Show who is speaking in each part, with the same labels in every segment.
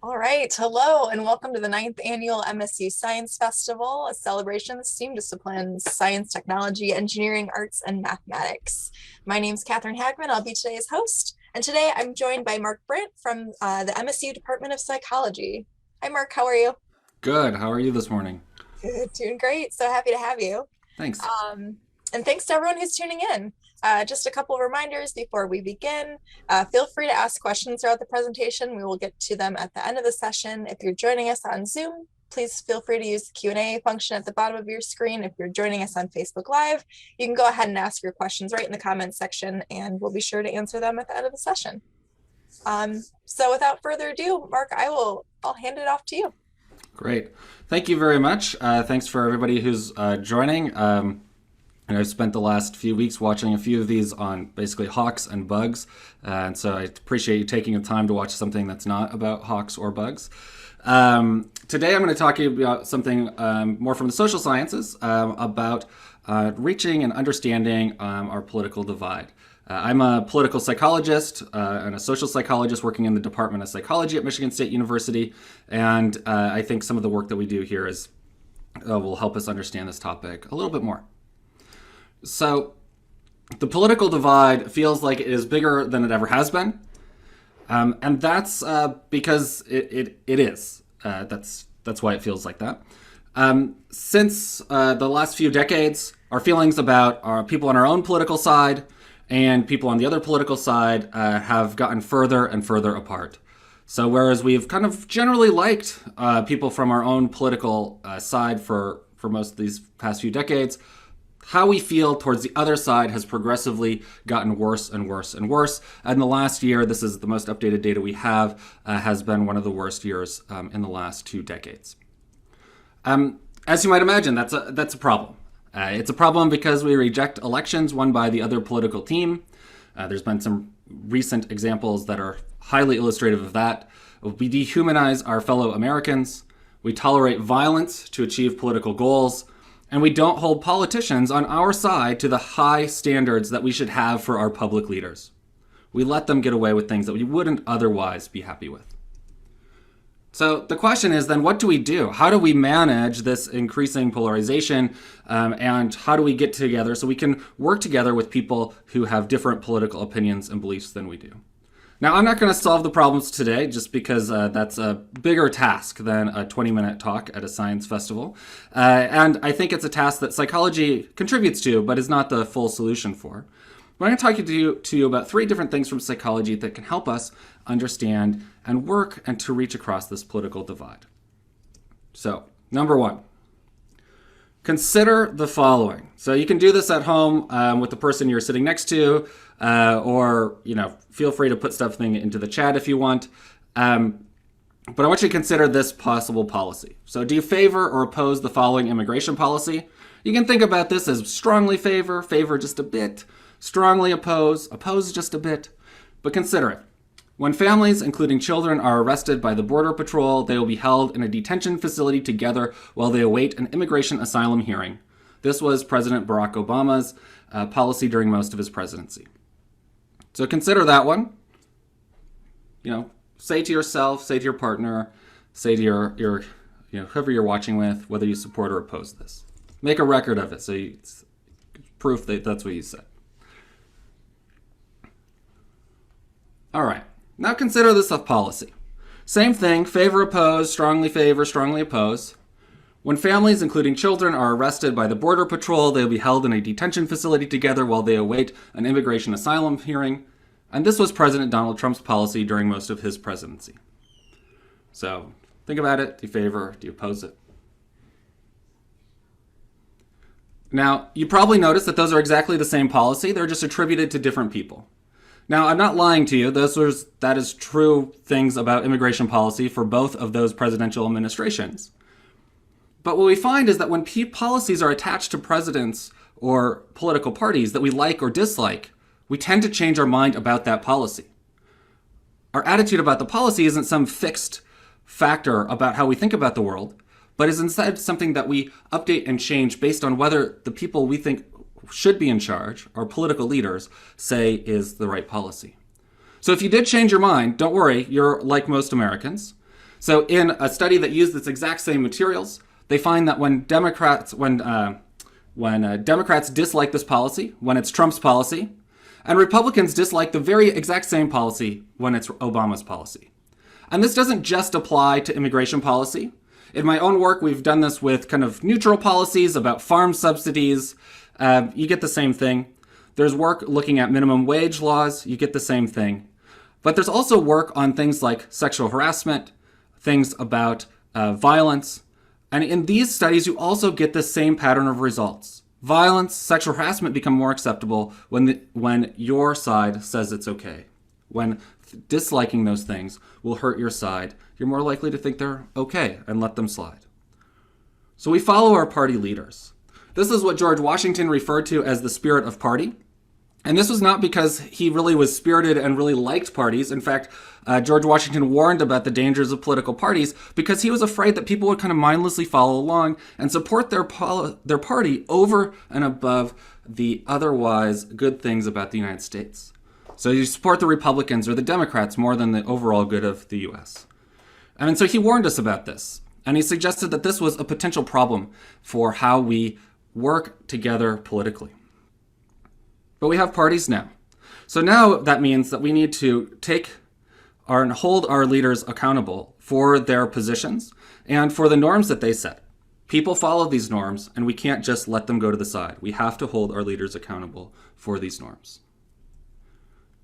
Speaker 1: All right, hello, and welcome to the ninth annual MSU Science Festival, a celebration of STEAM disciplines, science, technology, engineering, arts, and mathematics. My name is Katherine Hagman. I'll be today's host, and today I'm joined by Mark Brandt from the MSU Department of Psychology. Hi, Mark, how are you?
Speaker 2: Good. How are you this morning?
Speaker 1: Good, doing great. So happy to have you.
Speaker 2: Thanks.
Speaker 1: And thanks to everyone who's tuning in. Just a couple of reminders before we begin. Feel free to ask questions throughout the presentation. We will get to them at the end of the session. If you're joining us on Zoom, please feel free to use the Q&A function at the bottom of your screen. If you're joining us on Facebook Live, you can go ahead and ask your questions right in the comments section, and we'll be sure to answer them at the end of the session. So without further ado, Mark, I'll hand it off to you.
Speaker 2: Great. Thank you very much. Thanks for everybody who's joining. And I've spent the last few weeks watching a few of these on basically hawks and bugs. And so I appreciate you taking the time to watch something that's not about hawks or bugs. Today I'm going to talk to you about something more from the social sciences about reaching and understanding our political divide. I'm a political psychologist and a social psychologist working in the Department of Psychology at Michigan State University. And I think some of the work that we do here will help us understand this topic a little bit more. So the political divide feels like it is bigger than it ever has been. And that's because it is. That's why it feels like that. Since the last few decades, our feelings about our people on our own political side and people on the other political side have gotten further and further apart. So whereas we've kind of generally liked people from our own political side for most of these past few decades, how we feel towards the other side has progressively gotten worse and worse and worse. And the last year, this is the most updated data we have, has been one of the worst years in the last 2 decades. As you might imagine, that's a problem. It's a problem because we reject elections won by the other political team. There's been some recent examples that are highly illustrative of that. We dehumanize our fellow Americans. We tolerate violence to achieve political goals. And we don't hold politicians on our side to the high standards that we should have for our public leaders. We let them get away with things that we wouldn't otherwise be happy with. So the question is then, what do we do? How do we manage this increasing polarization? And how do we get together so we can work together with people who have different political opinions and beliefs than we do? Now, I'm not going to solve the problems today just because that's a bigger task than a 20-minute talk at a science festival. And I think it's a task that psychology contributes to, but is not the full solution for. But I'm going to talk to you about 3 different things from psychology that can help us understand and work and to reach across this political divide. So, number 1. Consider the following. So you can do this at home with the person you're sitting next to, or feel free to put something into the chat if you want. But I want you to consider this possible policy. So do you favor or oppose the following immigration policy? You can think about this as strongly favor just a bit, strongly oppose just a bit, but consider it. When families, including children, are arrested by the Border Patrol, they will be held in a detention facility together while they await an immigration asylum hearing. This was President Barack Obama's policy during most of his presidency. So consider that one. Say to yourself, say to your partner, say to your whoever you're watching with, whether you support or oppose this. Make a record of it so it's proof that that's what you said. All right. Now consider this a policy. Same thing, favor, oppose, strongly oppose. When families, including children, are arrested by the Border Patrol, they will be held in a detention facility together while they await an immigration asylum hearing. And this was President Donald Trump's policy during most of his presidency. So think about it. Do you favor? Do you oppose it? Now, you probably noticed that those are exactly the same policy. They're just attributed to different people. Now, I'm not lying to you. That is true things about immigration policy for both of those presidential administrations. But what we find is that when policies are attached to presidents or political parties that we like or dislike, we tend to change our mind about that policy. Our attitude about the policy isn't some fixed factor about how we think about the world, but is instead something that we update and change based on whether the people we think should be in charge, our political leaders, say is the right policy. So if you did change your mind, don't worry, you're like most Americans. So in a study that used this exact same materials, they find that when Democrats dislike this policy, when it's Trump's policy, and Republicans dislike the very exact same policy when it's Obama's policy. And this doesn't just apply to immigration policy. In my own work, we've done this with kind of neutral policies about farm subsidies. You get the same thing. There's work looking at minimum wage laws. You get the same thing. But there's also work on things like sexual harassment, things about violence. And in these studies, you also get the same pattern of results. Violence, sexual harassment become more acceptable when your side says it's okay. When disliking those things will hurt your side, you're more likely to think they're okay and let them slide. So we follow our party leaders. This is what George Washington referred to as the spirit of party. And this was not because he really was spirited and really liked parties. In fact, George Washington warned about the dangers of political parties because he was afraid that people would kind of mindlessly follow along and support their party over and above the otherwise good things about the United States. So you support the Republicans or the Democrats more than the overall good of the U.S. And so he warned us about this. And he suggested that this was a potential problem for how we work together politically. But we have parties now. So now that means that we need to hold our leaders accountable for their positions and for the norms that they set. People follow these norms, and we can't just let them go to the side. We have to hold our leaders accountable for these norms.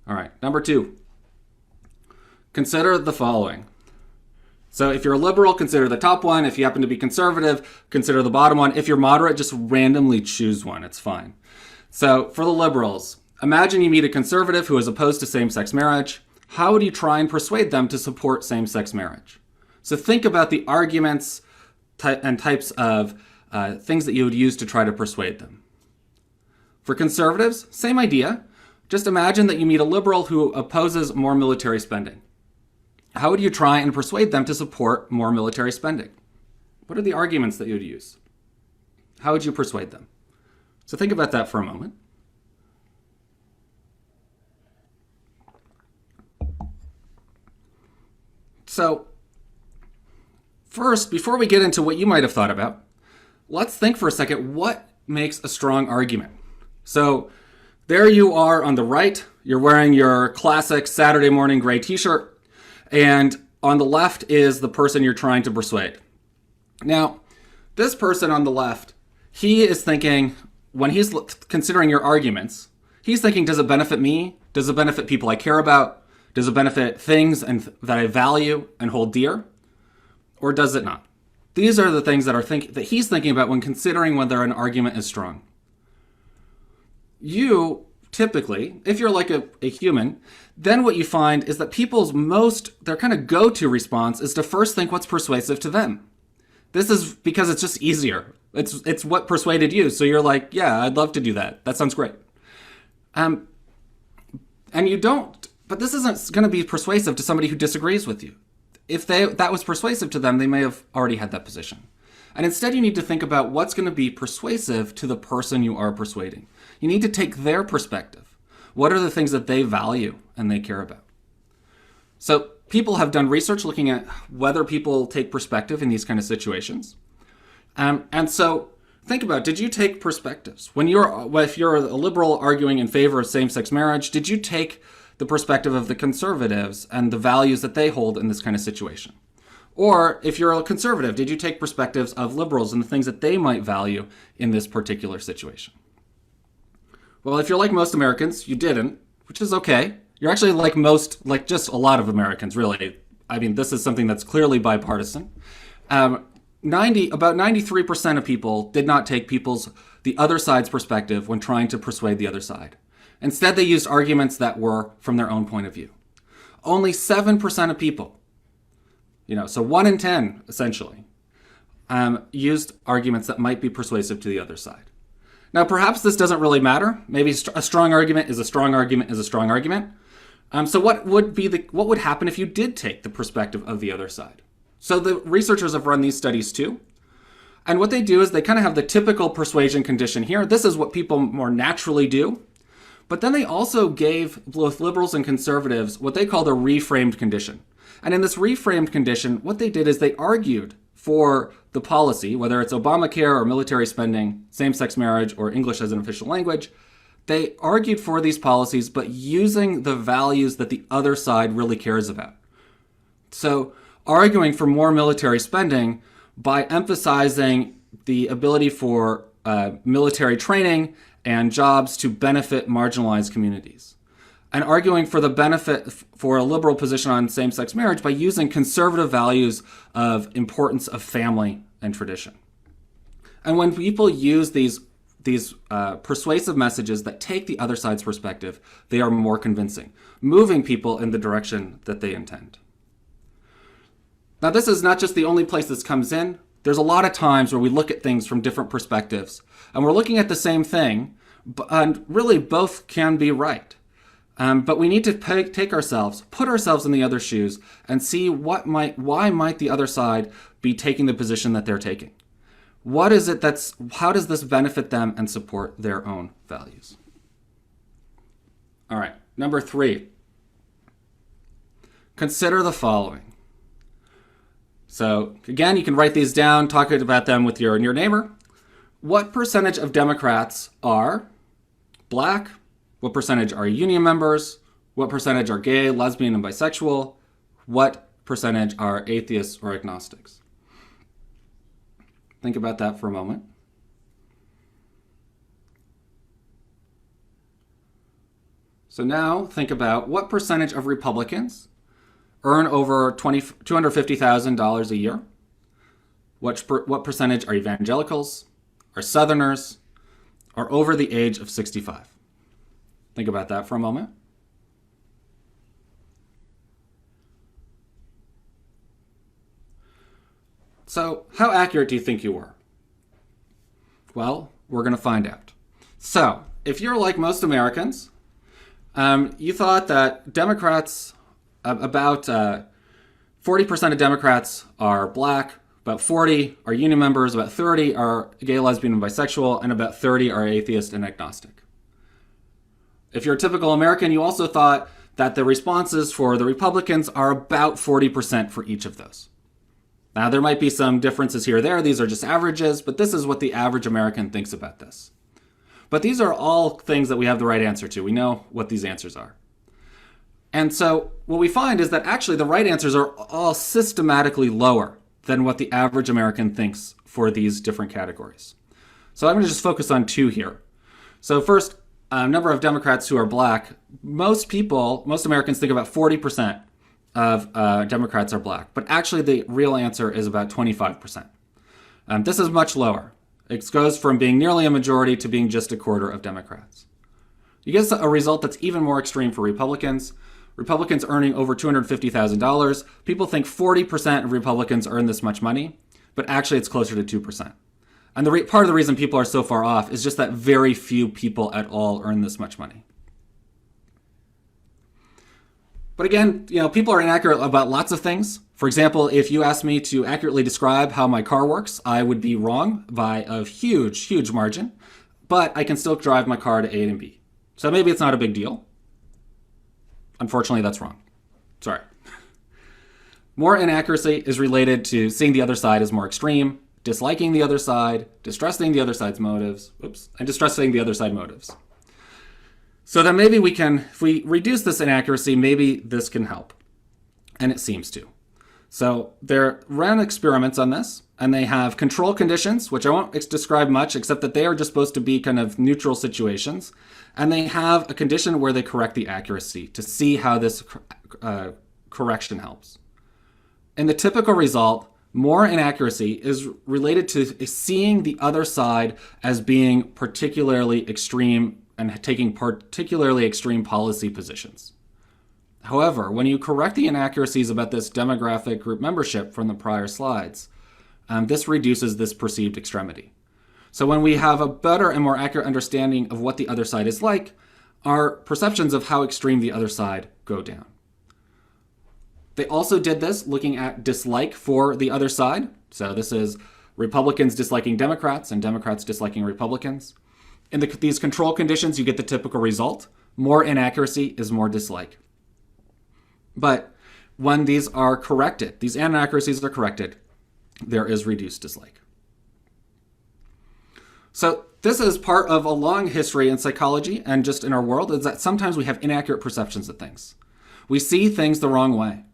Speaker 2: All right, number 2. Consider the following. So if you're a liberal, consider the top one. If you happen to be conservative, consider the bottom one. If you're moderate, just randomly choose one. It's fine. So for the liberals, imagine you meet a conservative who is opposed to same-sex marriage. How would you try and persuade them to support same-sex marriage? So think about the arguments and types of things that you would use to try to persuade them. For conservatives, same idea. Just imagine that you meet a liberal who opposes more military spending. How would you try and persuade them to support more military spending? What are the arguments that you would use? How would you persuade them? So think about that for a moment. So first, before we get into what you might have thought about, let's think for a second, what makes a strong argument? So there you are on the right, you're wearing your classic Saturday morning gray t-shirt, and on the left is the person you're trying to persuade. Now, this person on the left, he is thinking, when he's considering your arguments, he's thinking, does it benefit me? Does it benefit people I care about? Does it benefit things that I value and hold dear? Or does it not? These are the things that he's thinking about when considering whether an argument is strong. You typically, if you're like a human, then what you find is that their kind of go-to response is to first think what's persuasive to them. This is because it's just easier. It's what persuaded you. So you're like, yeah, I'd love to do that. That sounds great. And you don't, but this isn't going to be persuasive to somebody who disagrees with you. If that was persuasive to them, they may have already had that position. And instead, you need to think about what's going to be persuasive to the person you are persuading. You need to take their perspective. What are the things that they value and they care about? So people have done research looking at whether people take perspective in these kind of situations. And so think about, did you take perspectives? If you're a liberal arguing in favor of same-sex marriage, did you take the perspective of the conservatives and the values that they hold in this kind of situation? Or if you're a conservative, did you take perspectives of liberals and the things that they might value in this particular situation? Well, if you're like most Americans, you didn't, which is okay. You're actually like just a lot of Americans, really. I mean, this is something that's clearly bipartisan. About 93% of people did not take the other side's perspective when trying to persuade the other side. Instead, they used arguments that were from their own point of view. Only 7% of people, so 1 in 10, essentially, used arguments that might be persuasive to the other side. Now, perhaps this doesn't really matter. Maybe a strong argument is a strong argument is a strong argument. So what would happen if you did take the perspective of the other side? So the researchers have run these studies too. And what they do is they kind of have the typical persuasion condition here. This is what people more naturally do. But then they also gave both liberals and conservatives what they call the reframed condition. And in this reframed condition, what they did is they argued for the policy, whether it's Obamacare or military spending, same-sex marriage, or English as an official language. They argued for these policies, but using the values that the other side really cares about. So arguing for more military spending by emphasizing the ability for military training and jobs to benefit marginalized communities. And arguing for the benefit for a liberal position on same-sex marriage by using conservative values of importance of family and tradition. And when people use these persuasive messages that take the other side's perspective, they are more convincing, moving people in the direction that they intend. Now, this is not just the only place this comes in. There's a lot of times where we look at things from different perspectives, and we're looking at the same thing, and really both can be right. But we need to put ourselves in the other shoes and see why might the other side be taking the position that they're taking? How does this benefit them and support their own values? All right, number 3. Consider the following. So again, you can write these down, talk about them with your neighbor. What percentage of Democrats are Black? What percentage are union members? What percentage are gay, lesbian, and bisexual? What percentage are atheists or agnostics? Think about that for a moment. So now think about what percentage of Republicans earn over $250,000 a year? What percentage are evangelicals, are Southerners, are over the age of 65? Think about that for a moment. So, how accurate do you think you were? Well, we're going to find out. So, if you're like most Americans, you thought that Democrats, about 40% of Democrats are Black, about 40 are union members, about 30 are gay, lesbian, and bisexual, and about 30 are atheist and agnostic. If you're a typical American, you also thought that the responses for the Republicans are about 40% for each of those. Now, there might be some differences here or there. These are just averages, but this is what the average American thinks about this. But these are all things that we have the right answer to. We know what these answers are. And so what we find is that actually the right answers are all systematically lower than what the average American thinks for these different categories. So I'm going to just focus on 2 here. So first, number of Democrats who are Black. Most Americans think about 40% of Democrats are Black, but actually the real answer is about 25%. This is much lower. It goes from being nearly a majority to being just a quarter of Democrats. You get a result that's even more extreme for Republicans. Republicans earning over $250,000. People think 40% of Republicans earn this much money, but actually it's closer to 2%. And part of the reason people are so far off is just that very few people at all earn this much money. But again, people are inaccurate about lots of things. For example, if you asked me to accurately describe how my car works, I would be wrong by a huge, huge margin, but I can still drive my car to A and B. So maybe it's not a big deal. Unfortunately, that's wrong. Sorry. More inaccuracy is related to seeing the other side as more extreme, disliking the other side, distrusting the other side's motives, and distrusting the other side motives. So then maybe if we reduce this inaccuracy, maybe this can help. And it seems to. So they ran experiments on this, and they have control conditions, which I won't describe much, except that they are just supposed to be kind of neutral situations. And they have a condition where they correct the accuracy to see how this correction helps. In the typical result, more inaccuracy is related to seeing the other side as being particularly extreme and taking particularly extreme policy positions. However, when you correct the inaccuracies about this demographic group membership from the prior slides, this reduces this perceived extremity. So when we have a better and more accurate understanding of what the other side is like, our perceptions of how extreme the other side go down. They also did this looking at dislike for the other side. So this is Republicans disliking Democrats and Democrats disliking Republicans. In these control conditions, you get the typical result. More inaccuracy is more dislike. But when these are corrected, these inaccuracies are corrected, there is reduced dislike. So this is part of a long history in psychology and just in our world, is that sometimes we have inaccurate perceptions of things. We see things the wrong way.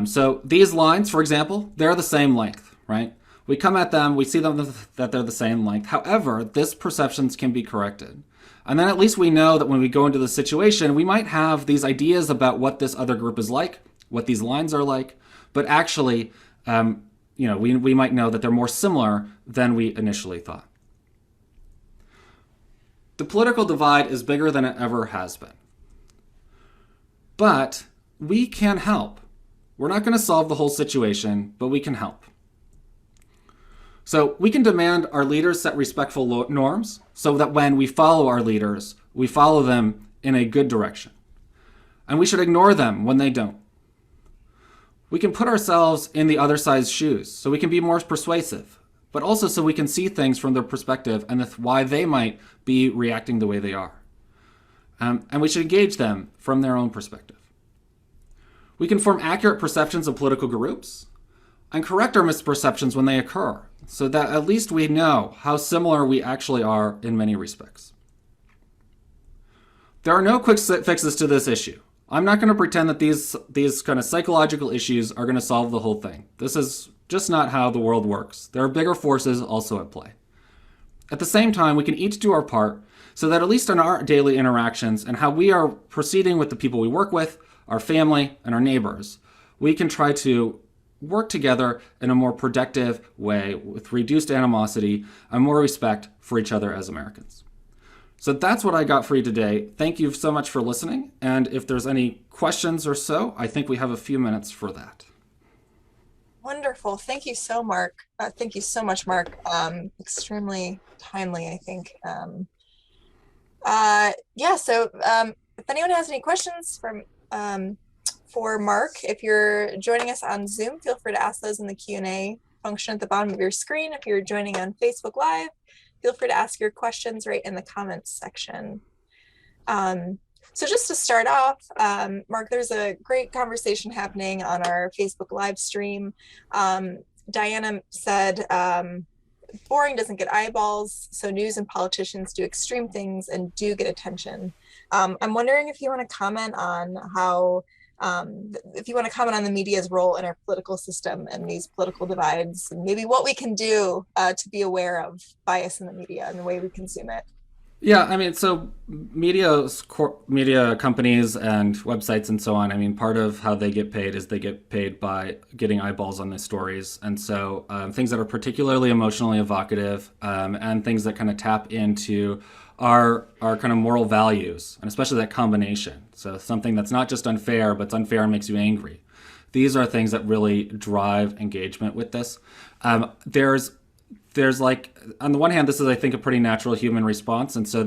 Speaker 2: So these lines, for example, they're the same length, right? We come at them, we see them that they're the same length. However, this perceptions can be corrected. And then at least we know that when we go into the situation, we might have these ideas about what this other group is like, what these lines are like, but actually, we might know that they're more similar than we initially thought. The political divide is bigger than it ever has been. But we can help. We're not going to solve the whole situation, but we can help. So we can demand our leaders set respectful norms so that when we follow our leaders, we follow them in a good direction. And we should ignore them when they don't. We can put ourselves in the other side's shoes so we can be more persuasive, but also so we can see things from their perspective and why they might be reacting the way they are. And we should engage them from their own perspective. We can form accurate perceptions of political groups and correct our misperceptions when they occur, so that at least we know how similar we actually are in many respects. There are no quick fixes to this issue. I'm not going to pretend that these kind of psychological issues are going to solve the whole thing. This is just not how the world works. There are bigger forces also at play. At the same time, we can each do our part so that at least in our daily interactions and how we are proceeding with the people we work with, our family, and our neighbors, we can try to work together in a more productive way with reduced animosity and more respect for each other as Americans. So that's what I got for you today. Thank you so much for listening. And if there's any questions or so, I think we have a few minutes for that.
Speaker 1: Wonderful. Thank you so much, Mark. Extremely timely, I think. So if anyone has any questions for Mark, if you're joining us on Zoom, feel free to ask those in the Q&A function at the bottom of your screen. If you're joining on Facebook Live, feel free to ask your questions right in the comments section. So just to start off, Mark, there's a great conversation happening on our Facebook live stream. Diana said, boring doesn't get eyeballs, so news and politicians do extreme things and do get attention. I'm wondering if you want to comment on the media's role in our political system and these political divides, and maybe what we can do to be aware of bias in the media and the way we consume it.
Speaker 2: Yeah, I mean, so media companies and websites and so on, I mean, part of how they get paid is they get paid by getting eyeballs on the stories. And so things that are particularly emotionally evocative and things that kind of tap into our kind of moral values, and especially that combination. So something that's not just unfair, but it's unfair and makes you angry. These are things that really drive engagement with this. There's like, on the one hand, this is, I think, a pretty natural human response. And so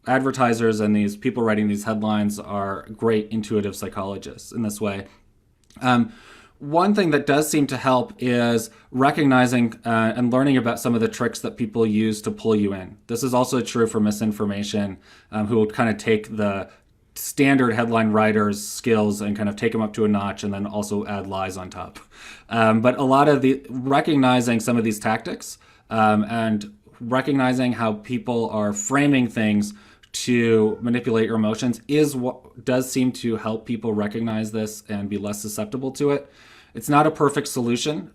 Speaker 2: advertisers and these people writing these headlines are great intuitive psychologists in this way. One thing that does seem to help is recognizing and learning about some of the tricks that people use to pull you in. This is also true for misinformation, who will kind of take the standard headline writers' skills and kind of take them up to a notch and then also add lies on top. But a lot of recognizing some of these tactics and recognizing how people are framing things to manipulate your emotions is what does seem to help people recognize this and be less susceptible to it. It's not a perfect solution.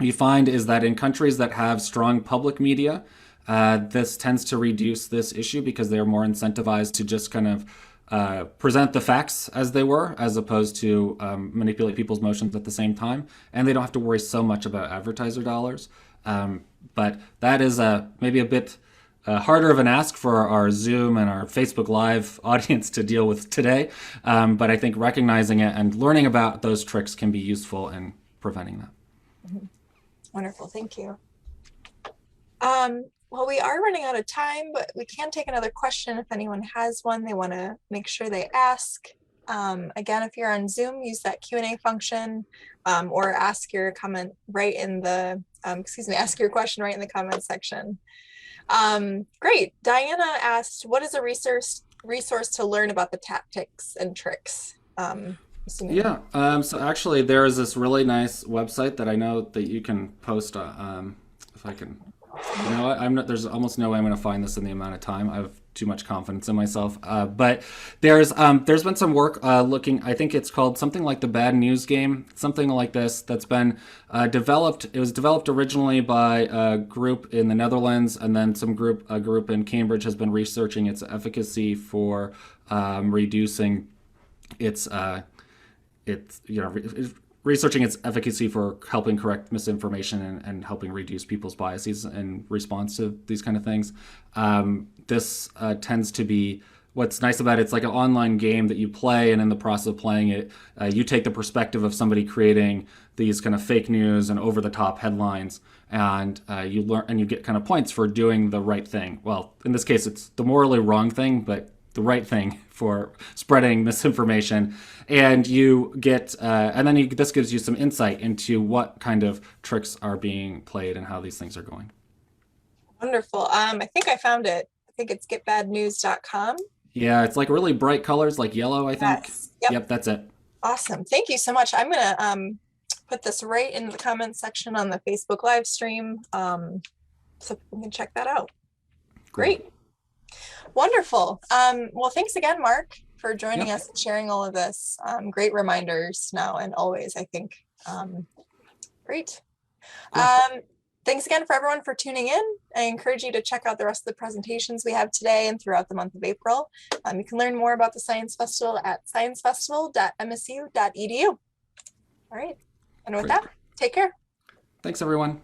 Speaker 2: You find is that in countries that have strong public media, this tends to reduce this issue because they are more incentivized to just kind of present the facts as they were, as opposed to manipulate people's emotions at the same time. And they don't have to worry so much about advertiser dollars. But that is maybe a bit harder of an ask for our Zoom and our Facebook Live audience to deal with today. But I think recognizing it and learning about those tricks can be useful in preventing that.
Speaker 1: Mm-hmm. Wonderful. Thank you. Well, we are running out of time, but we can take another question if anyone has one they want to make sure they ask. Again, if you're on Zoom, use that Q&A function or ask your comment right in the, ask your question right in the comment section. Great. Diana asked, what is a resource to learn about the tactics and tricks? assuming.
Speaker 2: Yeah. So actually, there is this really nice website that I know that you can post. If I can, I'm not. There's almost no way I'm going to find this in the amount of time. I have too much confidence in myself. But there's been some work looking. I think it's called something like the Bad News Game, something like this. That's been developed. It was developed originally by a group in the Netherlands, and then a group in Cambridge has been researching its efficacy for reducing its researching its efficacy for helping correct misinformation and helping reduce people's biases in response to these kind of things. This tends to be what's nice about it. It's like an online game that you play, and in the process of playing it, you take the perspective of somebody creating these kind of fake news and over-the-top headlines, and you learn and you get kind of points for doing the right thing. Well, in this case, it's the morally wrong thing, but the right thing for spreading misinformation, and you get and then this gives you some insight into what kind of tricks are being played and how these things are going.
Speaker 1: Wonderful. I think I found it. I think it's getbadnews.com.
Speaker 2: Yeah, it's like really bright colors, like yellow, I think.
Speaker 1: Yes. Yep.
Speaker 2: Yep, that's it.
Speaker 1: Awesome. Thank you so much. I'm gonna put this right in the comments section on the Facebook live stream, so people can check that out. Great. Wonderful. Well, thanks again, Mark, for joining us and sharing all of this. Great reminders now and always, I think. Great. Thanks again for everyone for tuning in. I encourage you to check out the rest of the presentations we have today and throughout the month of April. You can learn more about the Science Festival at sciencefestival.msu.edu. All right. And with that, take care.
Speaker 2: Thanks, everyone.